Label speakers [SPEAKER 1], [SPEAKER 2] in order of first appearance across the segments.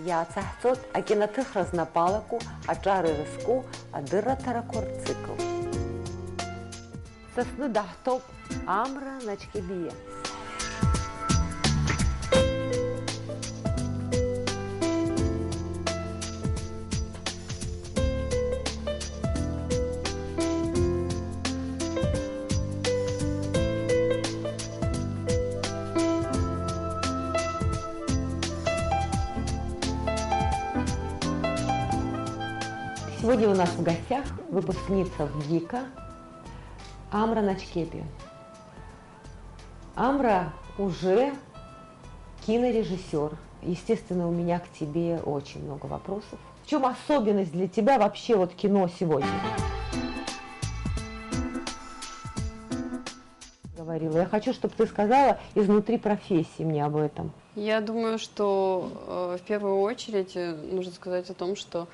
[SPEAKER 1] Иаацаҳҵоит акиноҭыхра палаку, аҿар ирызку адырраҭарақәа рцикл. Са сны даҳҭоуп Амра Ночкебиа. Сегодня у нас в гостях выпускница ВГИКа Амра Ночкебиа. Амра уже кинорежиссер. Естественно, у меня к тебе очень много вопросов. В чем особенность для тебя вообще вот кино сегодня? Говорила. Я хочу, чтобы ты сказала изнутри профессии мне об этом.
[SPEAKER 2] Я думаю, что в первую очередь нужно сказать о том, что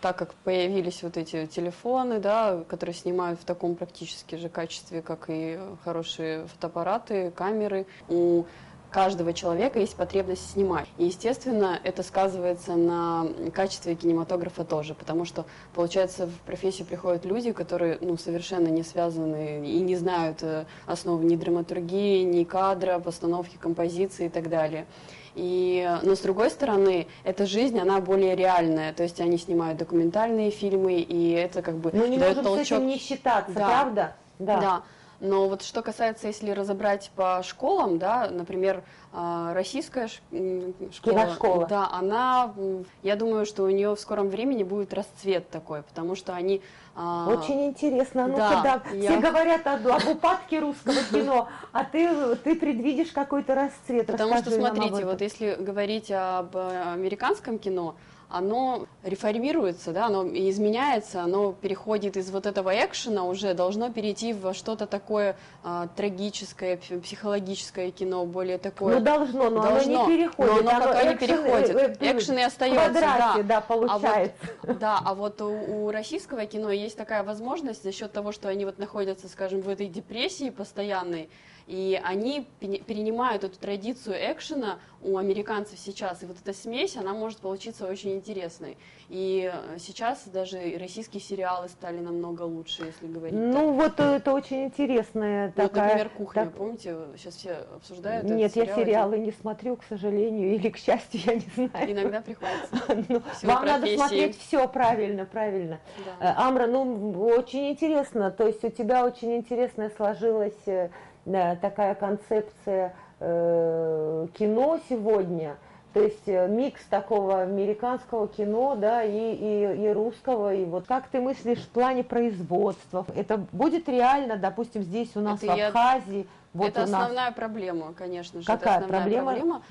[SPEAKER 2] так как появились вот эти телефоны, да, которые снимают в таком практически же качестве, как и хорошие фотоаппараты, камеры, у каждого человека есть потребность снимать. И, естественно, это сказывается на качестве кинематографа тоже, потому что, получается, в профессию приходят люди, которые совершенно не связаны и не знают основ ни драматургии, ни кадра, постановки, композиции и так далее. Но с другой стороны, эта жизнь, она более реальная, то есть они снимают документальные фильмы, и это как бы
[SPEAKER 1] мы не
[SPEAKER 2] дает
[SPEAKER 1] можем
[SPEAKER 2] толчок.
[SPEAKER 1] С этим не считаться,
[SPEAKER 2] да.
[SPEAKER 1] Правда?
[SPEAKER 2] Да. Но вот что касается, если разобрать по школам, да, например, российская школа, да, она, я думаю, что у нее в скором времени будет расцвет такой, потому что они...
[SPEAKER 1] Очень интересно,
[SPEAKER 2] да,
[SPEAKER 1] все говорят об упадке русского кино, а ты предвидишь какой-то расцвет.
[SPEAKER 2] Потому что, смотрите, вот если говорить об американском кино, оно реформируется, да, оно изменяется, оно переходит из вот этого экшена, уже должно перейти во что-то такое трагическое, психологическое кино, более такое.
[SPEAKER 1] Должно, но оно не переходит.
[SPEAKER 2] Но оно пока не переходит. Экшен и остается.
[SPEAKER 1] В квадрате, да, получается.
[SPEAKER 2] А вот у российского кино есть такая возможность за счет того, что они вот находятся, скажем, в этой депрессии постоянной, и они перенимают эту традицию экшена у американцев сейчас. И вот эта смесь, она может получиться очень интересной. И сейчас даже российские сериалы стали намного лучше, если говорить так.
[SPEAKER 1] Вот это очень интересная такая...
[SPEAKER 2] например, «Кухня», помните, сейчас все обсуждают этот
[SPEAKER 1] сериал.
[SPEAKER 2] Нет,
[SPEAKER 1] я сериалы не смотрю, к сожалению, или к счастью, я не знаю.
[SPEAKER 2] Иногда приходится.
[SPEAKER 1] Вам надо смотреть все правильно. Да. Амра, очень интересно, то есть у тебя очень интересная сложилась... такая концепция кино сегодня, то есть микс такого американского кино, да, и русского, и вот как ты мыслишь в плане производства? Это будет реально, допустим, здесь у нас в Абхазии?
[SPEAKER 2] Это основная проблема, конечно же.
[SPEAKER 1] Какая проблема?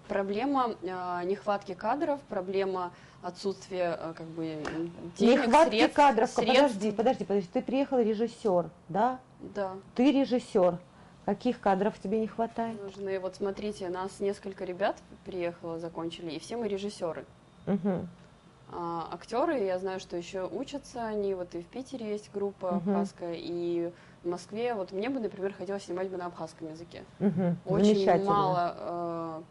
[SPEAKER 2] Проблема нехватки кадров, проблема отсутствия денег,
[SPEAKER 1] нехватки кадров.
[SPEAKER 2] средств.
[SPEAKER 1] Подожди, ты приехал режиссер, да?
[SPEAKER 2] Да.
[SPEAKER 1] Ты режиссер. Каких кадров тебе не хватает?
[SPEAKER 2] Нужны, вот смотрите, нас несколько ребят приехало, закончили, и все мы режиссеры.
[SPEAKER 1] Угу.
[SPEAKER 2] Актеры, я знаю, что еще учатся они, вот и в Питере есть группа абхазская, и в Москве, вот мне бы, например, хотелось снимать бы на абхазском языке. Очень мало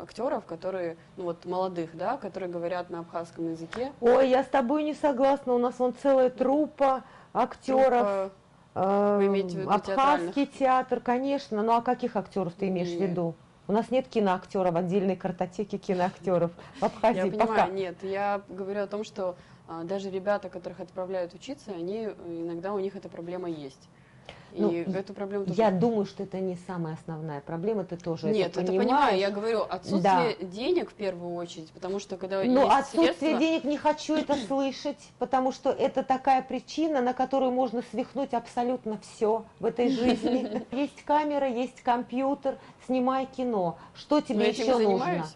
[SPEAKER 2] актеров, которые, молодых, да, которые говорят на абхазском языке.
[SPEAKER 1] Ой, я с тобой не согласна, у нас вон целая труппа актеров.
[SPEAKER 2] Вы имеете в виду
[SPEAKER 1] абхазский театр, конечно. Ну а каких актеров ты имеешь в виду? У нас нет киноактеров, отдельной картотеки киноактеров в Абхазии.
[SPEAKER 2] Я понимаю, нет. Я говорю о том, что даже ребята, которых отправляют учиться, иногда у них эта проблема есть. И эту проблему тоже...
[SPEAKER 1] Я думаю, что это не самая основная проблема, ты тоже
[SPEAKER 2] Нет,
[SPEAKER 1] это
[SPEAKER 2] понимаю, я говорю, отсутствие денег в первую очередь, потому что когда есть
[SPEAKER 1] отсутствие
[SPEAKER 2] средства...
[SPEAKER 1] денег не хочу это слышать, потому что это такая причина, на которую можно свихнуть абсолютно все в этой жизни. Есть камера, есть компьютер, снимай кино. Что тебе еще нужно?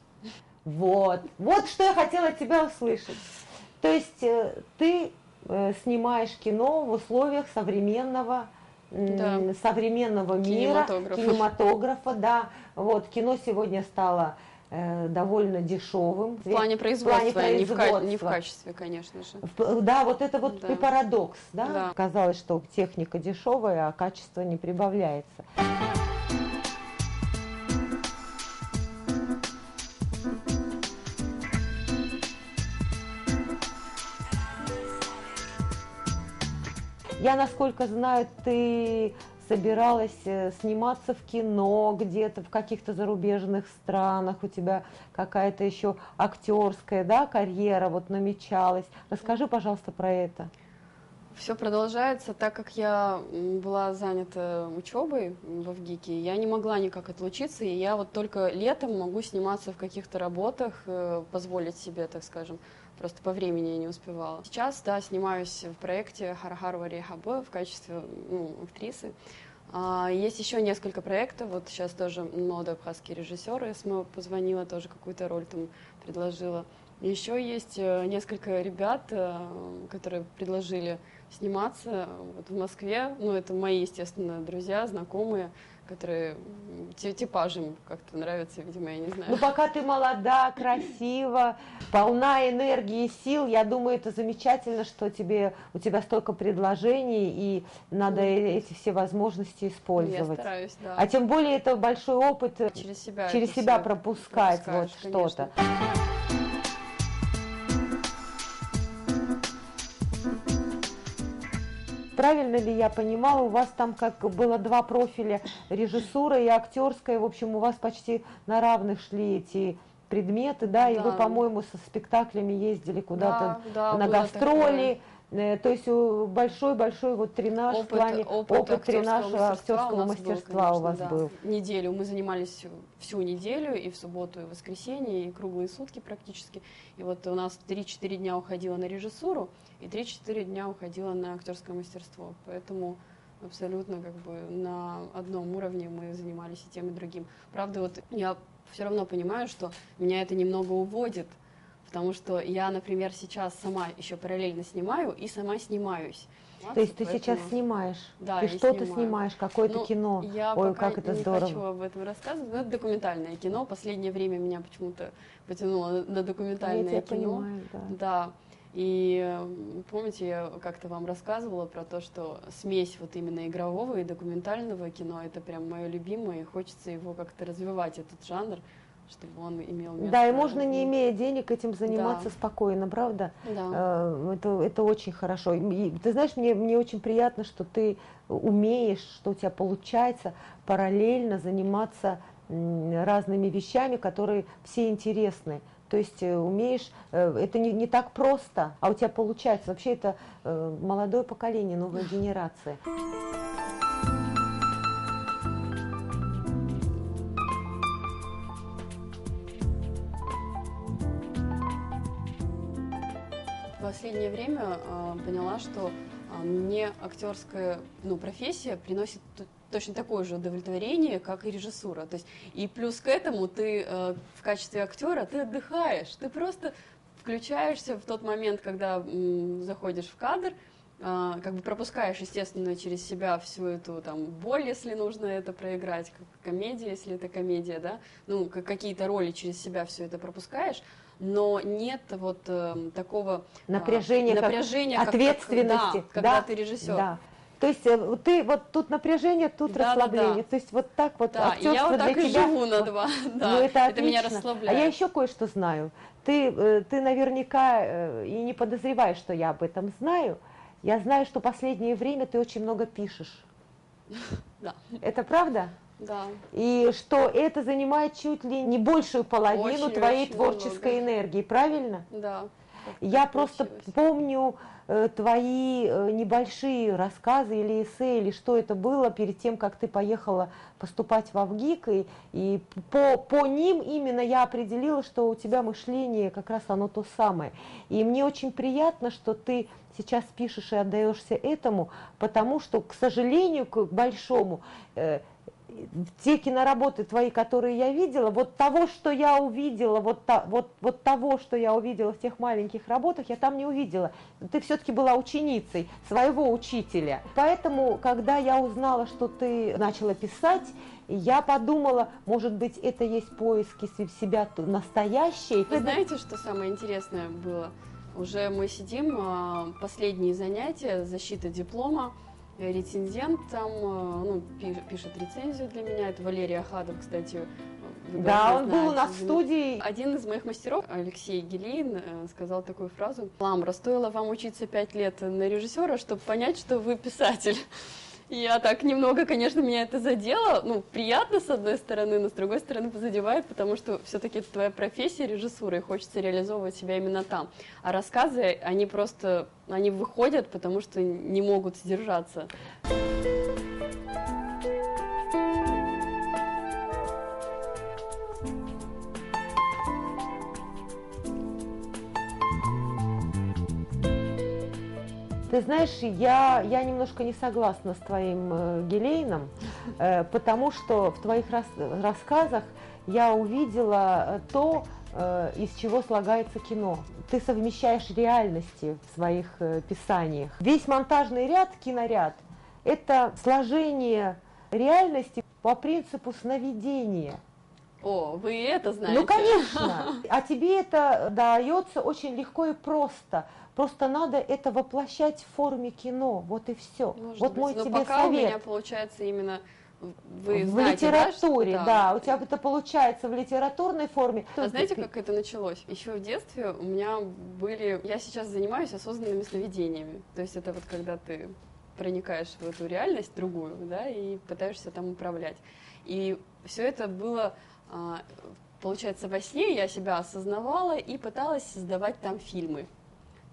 [SPEAKER 1] Вот что я хотела от тебя услышать. То есть ты снимаешь кино в условиях современного мира, кинематографа, да. Вот, кино сегодня стало довольно дешевым.
[SPEAKER 2] В плане производства, не в качестве, конечно же.
[SPEAKER 1] Да, вот это вот и парадокс, да? Казалось, что техника дешевая, а качество не прибавляется. Я, насколько знаю, ты собиралась сниматься в кино где-то в каких-то зарубежных странах, у тебя какая-то еще актерская, да, карьера вот намечалась. Расскажи, пожалуйста, про это.
[SPEAKER 2] Все продолжается, так как я была занята учебой в ВГИКе, я не могла никак отлучиться, и я вот только летом могу сниматься в каких-то работах, позволить себе, так скажем, просто по времени я не успевала. Сейчас, да, снимаюсь в проекте Харахарва Рехабы в качестве актрисы. Есть еще несколько проектов, вот сейчас тоже молодой абхазский режиссер СМ позвонила, тоже какую-то роль там предложила. Еще есть несколько ребят, которые предложили сниматься вот в Москве. Ну, это мои, естественно, друзья, знакомые, которые типажем как-то нравятся, видимо, я не знаю.
[SPEAKER 1] Ну, пока ты молода, красива, полна энергии и сил, я думаю, это замечательно, что у тебя столько предложений, и надо эти все возможности использовать.
[SPEAKER 2] Я стараюсь, да.
[SPEAKER 1] А тем более это большой опыт
[SPEAKER 2] через себя
[SPEAKER 1] пропускать вот что-то. Правильно ли я понимала, у вас там как было два профиля, режиссура и актерская, в общем, у вас почти на равных шли эти предметы, да, и вы, по-моему, со спектаклями ездили куда-то на гастроли, то есть большой-большой вот тренаж в плане опыт тренажа актерского мастерства у вас был.
[SPEAKER 2] Неделю мы занимались всю неделю, и в субботу, и в воскресенье, и круглые сутки практически. И вот у нас 3-4 дня уходило на режиссуру, и 3-4 дня уходило на актерское мастерство. Поэтому абсолютно как бы на одном уровне мы занимались и тем, и другим. Правда, вот я все равно понимаю, что меня это немного уводит, потому что я, например, сейчас сама еще параллельно снимаю и сама снимаюсь.
[SPEAKER 1] То есть ты сейчас снимаешь?
[SPEAKER 2] Да,
[SPEAKER 1] ты что-то снимаешь, какое-то кино?
[SPEAKER 2] Я
[SPEAKER 1] Ой,
[SPEAKER 2] пока
[SPEAKER 1] как это
[SPEAKER 2] не
[SPEAKER 1] здорово.
[SPEAKER 2] хочу об этом рассказывать, но это документальное кино. Последнее время меня почему-то потянуло на документальное кино.
[SPEAKER 1] Понимаю, да.
[SPEAKER 2] Да. И помните, я как-то вам рассказывала про то, что смесь вот именно игрового и документального кино — это прям мое любимое, и хочется его как-то развивать, этот жанр, чтобы он имел место.
[SPEAKER 1] Да, и можно, не имея денег, этим заниматься спокойно, правда?
[SPEAKER 2] Да.
[SPEAKER 1] Это очень хорошо. И, ты знаешь, мне очень приятно, что ты умеешь, что у тебя получается параллельно заниматься разными вещами, которые все интересны. То есть умеешь, это не так просто, а у тебя получается. Вообще это молодое поколение, новая генерация.
[SPEAKER 2] В последнее время поняла, что мне актерская профессия приносит точно такое же удовлетворение, как и режиссура. То есть, и плюс к этому ты в качестве актера ты отдыхаешь, ты просто включаешься в тот момент, когда заходишь в кадр, как бы пропускаешь, естественно, через себя всю эту там боль, если нужно это проиграть, как комедия, если это комедия, да, ну, какие-то роли через себя все это пропускаешь, но нет вот такого
[SPEAKER 1] напряжения, ответственности,
[SPEAKER 2] когда ты режиссер.
[SPEAKER 1] Да. То есть ты вот тут напряжение, тут расслабление.
[SPEAKER 2] Да.
[SPEAKER 1] То есть вот так вот актерство
[SPEAKER 2] я вот так
[SPEAKER 1] для
[SPEAKER 2] и
[SPEAKER 1] тебя.
[SPEAKER 2] живу на два. Да.
[SPEAKER 1] Ну, это
[SPEAKER 2] меня расслабляет.
[SPEAKER 1] А я еще кое-что знаю. Ты наверняка и не подозреваешь, что я об этом знаю. Я знаю, что последнее время ты очень много пишешь.
[SPEAKER 2] Да.
[SPEAKER 1] Это правда?
[SPEAKER 2] Да.
[SPEAKER 1] И что это занимает чуть ли не большую половину твоей творческой энергии, правильно?
[SPEAKER 2] Да.
[SPEAKER 1] Я просто помню твои небольшие рассказы или эссе, или что это было перед тем, как ты поехала поступать в ВГИК, и по ним именно я определила, что у тебя мышление как раз оно то самое. И мне очень приятно, что ты сейчас пишешь и отдаешься этому, потому что, к сожалению, к большому, те киноработы твои, которые я видела, вот того, что я увидела, вот того, что я увидела в тех маленьких работах, я там не увидела. Ты все-таки была ученицей своего учителя. Поэтому, когда я узнала, что ты начала писать, я подумала, может быть, это есть поиски себя настоящей.
[SPEAKER 2] Вы знаете, что самое интересное было? Уже мы сидим, последние занятия, защита диплома. Рецензент там пишет рецензию для меня, это Валерий Ахадов, кстати, вы
[SPEAKER 1] Да,
[SPEAKER 2] должны
[SPEAKER 1] он был у
[SPEAKER 2] знать.
[SPEAKER 1] нас в студии.
[SPEAKER 2] Один из моих мастеров, Алексей Гелин, сказал такую фразу: «Ламра, стоило вам учиться 5 лет на режиссера, чтобы понять, что вы писатель». И я так немного, конечно, меня это задело. Ну, приятно, с одной стороны, но с другой стороны задевает, потому что все-таки это твоя профессия режиссура, и хочется реализовывать себя именно там. А рассказы, они просто, они выходят, потому что не могут сдержаться.
[SPEAKER 1] Ты знаешь, я немножко не согласна с твоим Гелейном, потому что в твоих рассказах я увидела то, из чего слагается кино. Ты совмещаешь реальности в своих писаниях. Весь монтажный ряд, киноряд, это сложение реальности по принципу сновидения.
[SPEAKER 2] О, вы это знаете?
[SPEAKER 1] Ну, конечно. А тебе это дается очень легко и просто. Просто надо это воплощать в форме кино. Вот и все.
[SPEAKER 2] Может
[SPEAKER 1] вот
[SPEAKER 2] быть.
[SPEAKER 1] мой
[SPEAKER 2] Но
[SPEAKER 1] тебе
[SPEAKER 2] пока
[SPEAKER 1] совет.
[SPEAKER 2] у меня получается именно... Вы
[SPEAKER 1] в
[SPEAKER 2] знаете,
[SPEAKER 1] литературе,
[SPEAKER 2] да,
[SPEAKER 1] да, у тебя это получается в литературной форме.
[SPEAKER 2] А знаете, как это началось? Еще в детстве у меня были... Я сейчас занимаюсь осознанными сновидениями. То есть это вот когда ты проникаешь в эту реальность другую, да, и пытаешься там управлять. И все это было, получается, во сне я себя осознавала и пыталась создавать там фильмы.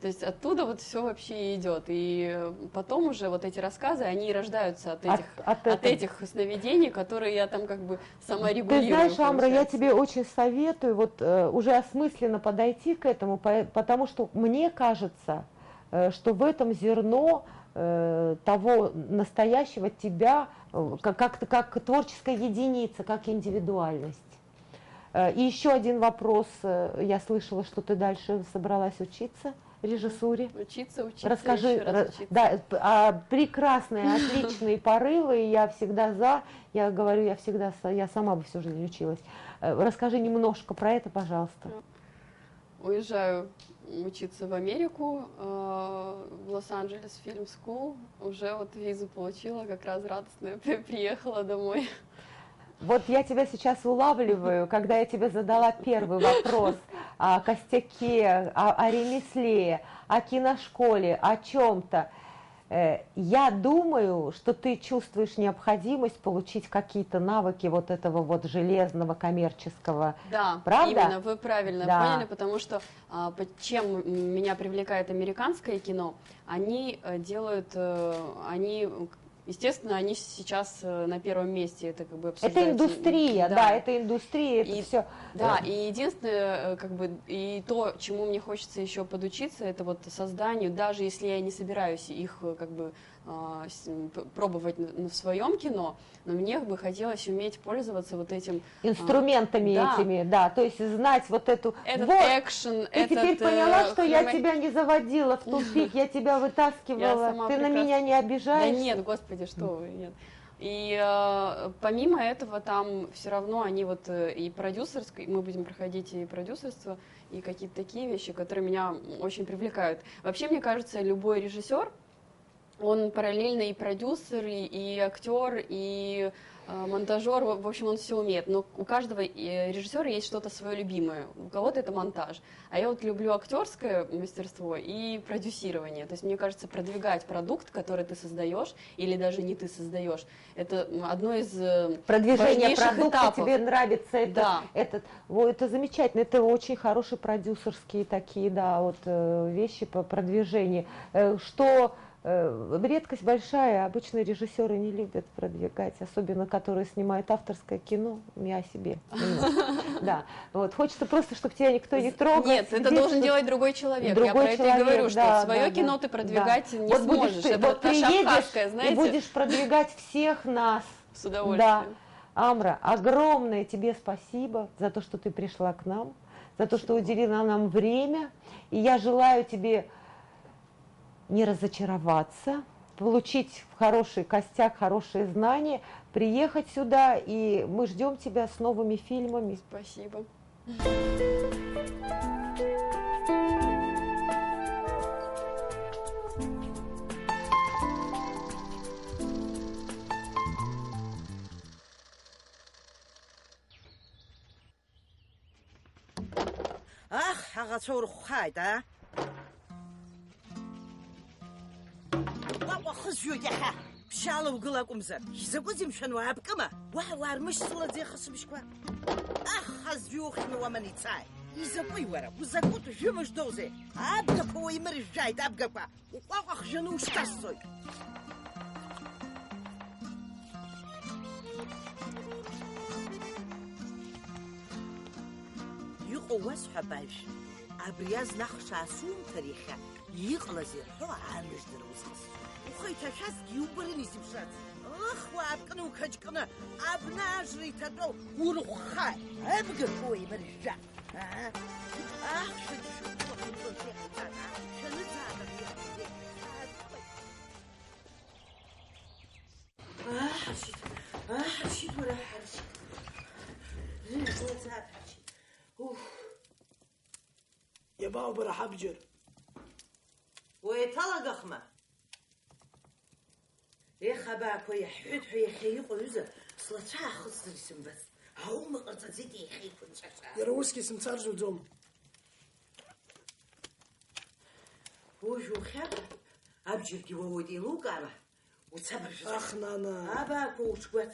[SPEAKER 2] То есть оттуда вот все вообще идет. И потом уже вот эти рассказы, они рождаются от этих сновидений, которые я там как бы сама регулирую.
[SPEAKER 1] Ты знаешь, Амра, я тебе очень советую вот уже осмысленно подойти к этому, потому что мне кажется, что в этом зерно того настоящего тебя, как творческая единица, как индивидуальность. И еще один вопрос. Я слышала, что ты дальше собралась учиться режиссуре.
[SPEAKER 2] Учиться,
[SPEAKER 1] Расскажи,
[SPEAKER 2] еще раз учиться.
[SPEAKER 1] Да, прекрасные, отличные порывы, я всегда за, я говорю, я сама бы всю жизнь училась. Расскажи немножко про это, пожалуйста.
[SPEAKER 2] Уезжаю учиться в Америку, в Лос-Анджелес Film School, уже вот визу получила, как раз радостная, приехала домой.
[SPEAKER 1] Вот я тебя сейчас улавливаю, когда я тебе задала первый вопрос о костяке, о ремесле, о киношколе, о чем-то. Я думаю, что ты чувствуешь необходимость получить какие-то навыки вот этого вот железного коммерческого.
[SPEAKER 2] Да,
[SPEAKER 1] правда?
[SPEAKER 2] Именно, вы правильно поняли, потому что чем меня привлекает американское кино, они делают, естественно, они сейчас на первом месте, это как бы обсуждается.
[SPEAKER 1] Это индустрия, да, это индустрия, это все.
[SPEAKER 2] Да, и единственное, как бы, и то, чему мне хочется еще подучиться, это вот созданию, даже если я не собираюсь их как бы пробовать в своем кино, но мне бы хотелось уметь пользоваться вот этим
[SPEAKER 1] инструментами этими, да, то есть знать вот эту
[SPEAKER 2] экшен.
[SPEAKER 1] Ты теперь поняла, что я тебя не заводила в тупик, я тебя вытаскивала, ты на меня не обижаешься?
[SPEAKER 2] Да нет, господи, что вы, нет. И помимо этого там все равно они вот и продюсерское, мы будем проходить и продюсерство, и какие-то такие вещи, которые меня очень привлекают. Вообще, мне кажется, любой режиссер, он параллельно и продюсер, и актер, и монтажер, в общем, он все умеет. Но у каждого режиссера есть что-то свое любимое. У кого-то это монтаж. А я вот люблю актерское мастерство и продюсирование. То есть, мне кажется, продвигать продукт, который ты создаешь, или даже не ты создаешь, это одно из
[SPEAKER 1] продвижение продукта
[SPEAKER 2] этапов.
[SPEAKER 1] Тебе нравится это,
[SPEAKER 2] да.
[SPEAKER 1] Это замечательно. Это очень хорошие продюсерские такие, да, вот вещи по продвижению. Что редкость большая, обычно режиссеры не любят продвигать, особенно которые снимают авторское кино, я о себе. Да, вот хочется просто, чтобы тебя никто не трогал.
[SPEAKER 2] Нет, это должен делать другой человек. Я про это и говорю, что свое кино ты продвигать не сможешь. Это шапкастское, знаете.
[SPEAKER 1] И будешь продвигать всех нас.
[SPEAKER 2] С удовольствием.
[SPEAKER 1] Да. Амра, огромное тебе спасибо за то, что ты пришла к нам, за то, что уделила нам время, и я желаю тебе не разочароваться, получить хороший костяк, хорошие знания, приехать сюда, и мы ждем тебя с новыми фильмами.
[SPEAKER 2] Спасибо.
[SPEAKER 3] حاغا خايد ها واخذ فيو يحا بشالة وقلاكم زر يزبوزي مشان وابكما وار مش صلاة زي خص بشكوا أخذ فيو خدمة ومن يتساي يزبوي ورا وزاكوتو جو مش دوزي أبقى هو يمر جايد أبقى وقاق جنو شتاسوي يقوس حبايش أبرياز نخش عسوم تاريخا يقلزي حو عامش دروس خص وخي تشاس يوبرني سبشات أخوة أبقنا وكجقنا أبنا أجري تدو ورخاي أبقى هو يمرجع شد حرشيت حرشيت ولا حرشيت زين ولا حرشيت
[SPEAKER 4] يا بابا راح أبجر
[SPEAKER 3] ويطلق أخمة يا خباك ويا حيد حيا خيق ويزر صلتها خص الاسم بس هو ما قرطت زيتي خيق ونشاشا
[SPEAKER 4] يا روسكي سمتارج ودوم
[SPEAKER 3] وجو خير أبجر كي وودي لوكا وتصبر
[SPEAKER 4] أخ نانا
[SPEAKER 3] أباك وشكوت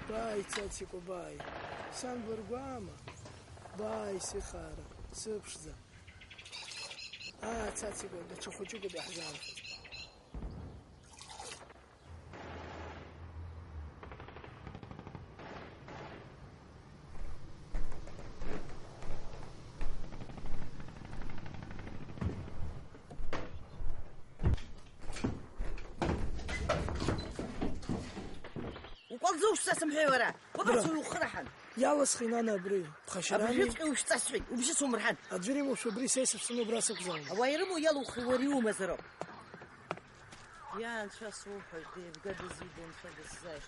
[SPEAKER 4] باي تاتيكو باي سان برغاما باي سخارة سبشزا تاتيكو دا تشوفوجوكو بأحزان
[SPEAKER 3] وقلزوش تسمحي ورا وبعثوا خرحن
[SPEAKER 4] يلا سخينانا بري تخشراني
[SPEAKER 3] أبجد وش تسعي وبجد مرحن
[SPEAKER 4] أجري موشو بري سيسف سنو براسك زون
[SPEAKER 3] ويرموا يلو خوريو مزرو يا انت صوحي بقد يزيدون خد الزاش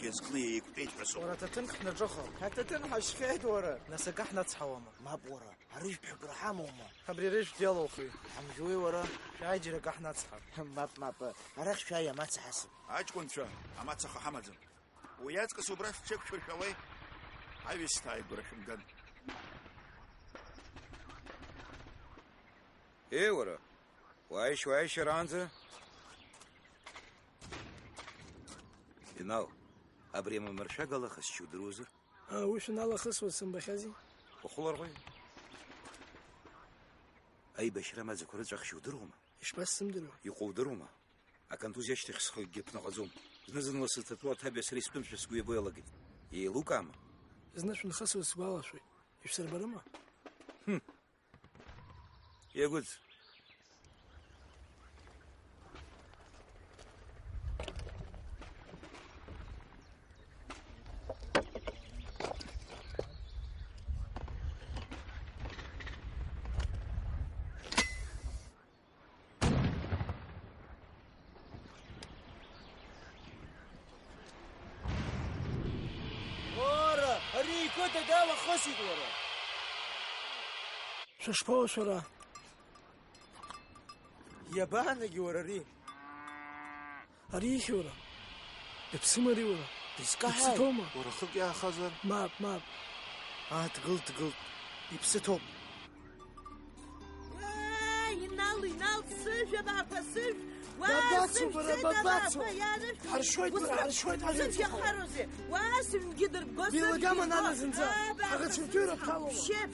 [SPEAKER 5] يسقلي كتيج حسو
[SPEAKER 6] ورا تتنخ نجخو حتى تنحش خيد ورا نسك احنا تصحوما
[SPEAKER 5] ما بورا هريج بحب رحامهما
[SPEAKER 6] خبري ريش ديالو اخي
[SPEAKER 5] حمجوي ورا
[SPEAKER 6] شاي جرك احنا تصحب
[SPEAKER 5] ما هرخ شاية ما تحسب عاج كنت شا اما تسخ حمزم وياتك سوبراش تشك في الشوي هاي يستاي برشم دن
[SPEAKER 7] ايه ورا وعيش رانزه يناو أبريم مرشقة لخص شو دروزر
[SPEAKER 4] وش نالا خص وسنبخزي
[SPEAKER 7] وخلر غي أي بشرة ما ذكرت رخ شو دروما
[SPEAKER 4] إيش بس سمدرو
[SPEAKER 7] يقو دروما أكن توزي أشتخ خلق جبنا غزوم نزن وسطتوا تابع سريس بمش سقوي بويا لقيت يلو كاما
[SPEAKER 4] إذنش نخص وسبالا شوي يفسر برما
[SPEAKER 7] يا قلت
[SPEAKER 6] كنت داوى خسيت ورا
[SPEAKER 4] شش باوش ورا
[SPEAKER 6] يابانجي ورا ري
[SPEAKER 4] أريخي ورا بسمري ورا
[SPEAKER 6] تسكاهاي
[SPEAKER 4] بستوما
[SPEAKER 6] ورا خلق يا خزر
[SPEAKER 4] ماب
[SPEAKER 6] تقلت يبستوم
[SPEAKER 3] ينال سجا بابا سج
[SPEAKER 4] باباتسو باباتسو حرشويت
[SPEAKER 3] سج يا خروزي واسم قدر بقصر
[SPEAKER 4] بيلقاما نانا زنزا أغد شفتورة بخالوما
[SPEAKER 3] شيب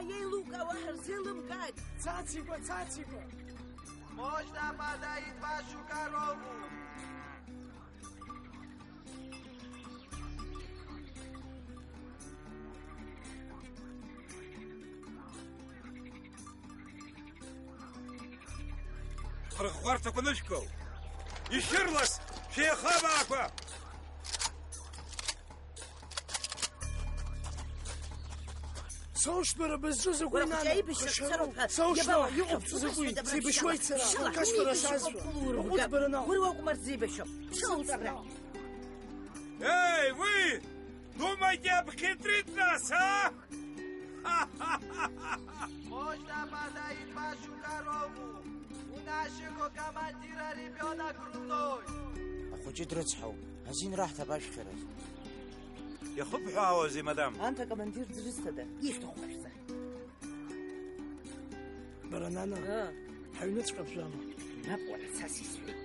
[SPEAKER 3] يلوكا وحر زلم قاعد
[SPEAKER 4] تاتيكو
[SPEAKER 6] موجنا بدايت باشو كارومو
[SPEAKER 7] خرق غارتك ونشكو ишырлас, шеихабаақәа!
[SPEAKER 4] Саушт бара безжу закуй
[SPEAKER 3] Ура,
[SPEAKER 4] нана.
[SPEAKER 3] хотя и бешок,
[SPEAKER 4] Саушт
[SPEAKER 3] я
[SPEAKER 4] юқып закуй. Си бешвайцера. Каш бара сазва. Уқут бара на.
[SPEAKER 3] Ура, кумарзи бешок. Шалцара.
[SPEAKER 7] Эй, вы! Думаете обхитрить нас, а?
[SPEAKER 6] Можно подать вашу корову. У нашего командира ребенок крутой.
[SPEAKER 3] أخوجي درتحو هزين راح تباش فرز
[SPEAKER 7] يخب حواوزي مدام.
[SPEAKER 3] أنت كمندير درست ده يفتح خشزة
[SPEAKER 4] بارا نانا. حيونت قبجانا.
[SPEAKER 3] ما بقول أساسي سوي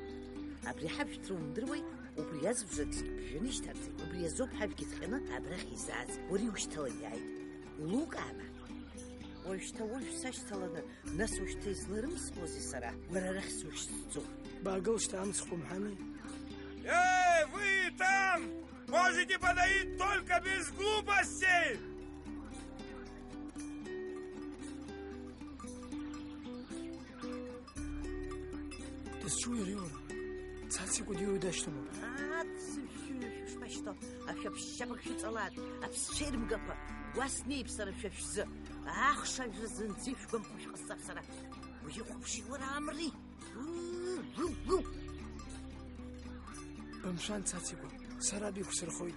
[SPEAKER 3] أبري حبش ترون دروي وبرياز بجد بجنيش ترتي وبريازوب حب كتخنا أبرخي زاز وري وش تلي عيد لوك أما وش توش ساش تلنا ناس وش تيزلرمس وزي سرا ورا رخص وش تزو
[SPEAKER 4] باقل штам схум хами.
[SPEAKER 7] Эй, вы там! Можете подоить только без глупостей!
[SPEAKER 4] Тесчуй риор. Цаци кудиу даштама.
[SPEAKER 3] شو باشتو أشوف الشبك شو طلعت أبصير مقفى واسني بصراحة شوف شو أخشى جزنتي شو قم خوش قصة بصراحة ويجي خوشي ورا عمري
[SPEAKER 4] بمشان цаци ку. Сараби хусер хойд.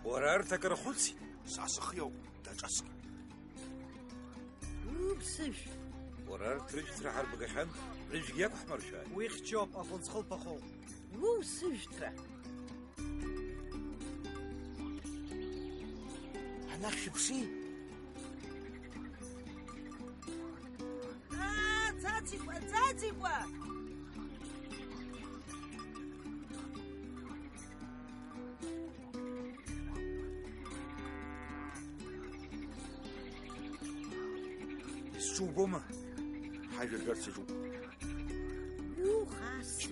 [SPEAKER 7] ورارتك رخوتي.
[SPEAKER 5] ساسخيو داجاسك.
[SPEAKER 3] بسش
[SPEAKER 7] ورارت رجت راح البقحان رجك ياك أحمر شاي.
[SPEAKER 6] ويخ جوب أبون سخل بخو.
[SPEAKER 3] بسش ترى أنا شبشي تاتيكوا
[SPEAKER 5] شو بوما حاجة القرص جو
[SPEAKER 3] خاص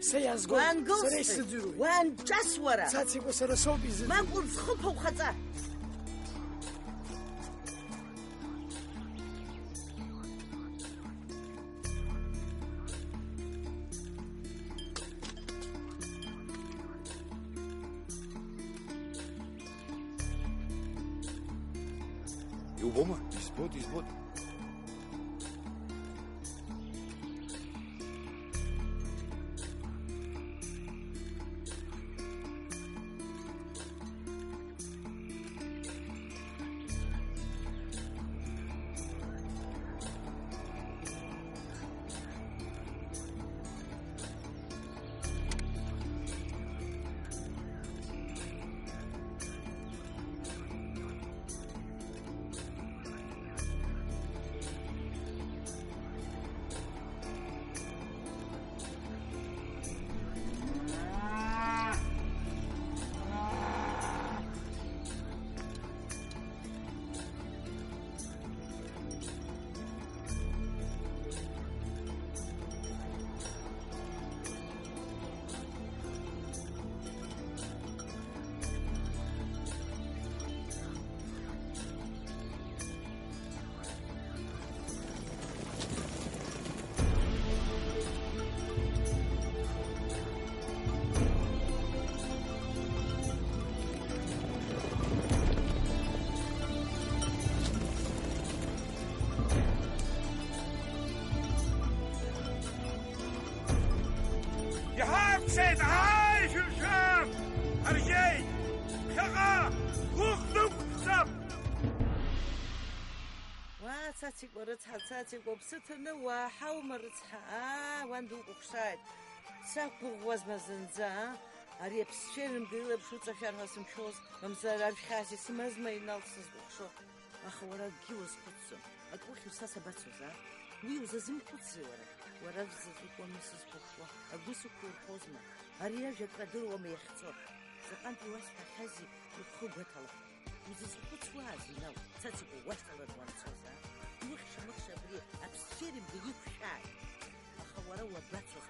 [SPEAKER 4] سيازغو.
[SPEAKER 3] وان
[SPEAKER 4] سري
[SPEAKER 3] قصي
[SPEAKER 4] سدرو.
[SPEAKER 3] وان جسورة
[SPEAKER 4] цаци ку сара соби зид.
[SPEAKER 3] ما نقول سخبها وخطأ
[SPEAKER 5] يوبوما يزبط
[SPEAKER 7] سيد عايش الشام أرجي خغا وخذوك سب
[SPEAKER 3] واتاتي ورتها وبستنا وحاو مرتها واندو قشاي ساقو وزما زنزا أري بسشيرم ديلا بشوت أشار هاسم شوز ممزار عرف خاسي سمازما ينالسز بخشو أخورا جيوز قدسو أكوخي وساسا باتسوزا ويوزا زم قدسي ورا زفوكو مسز بخشو أقوسو كور حوزما أري أجا قدر وما يخطور زقانتي واسفا حازي وخوب وطلق وزيزو قدس وازي ناو تاتيكو وطلق وانسوزا وخشا مخشا بري أبسشيرم ديوك شاي أخورا وباتسوز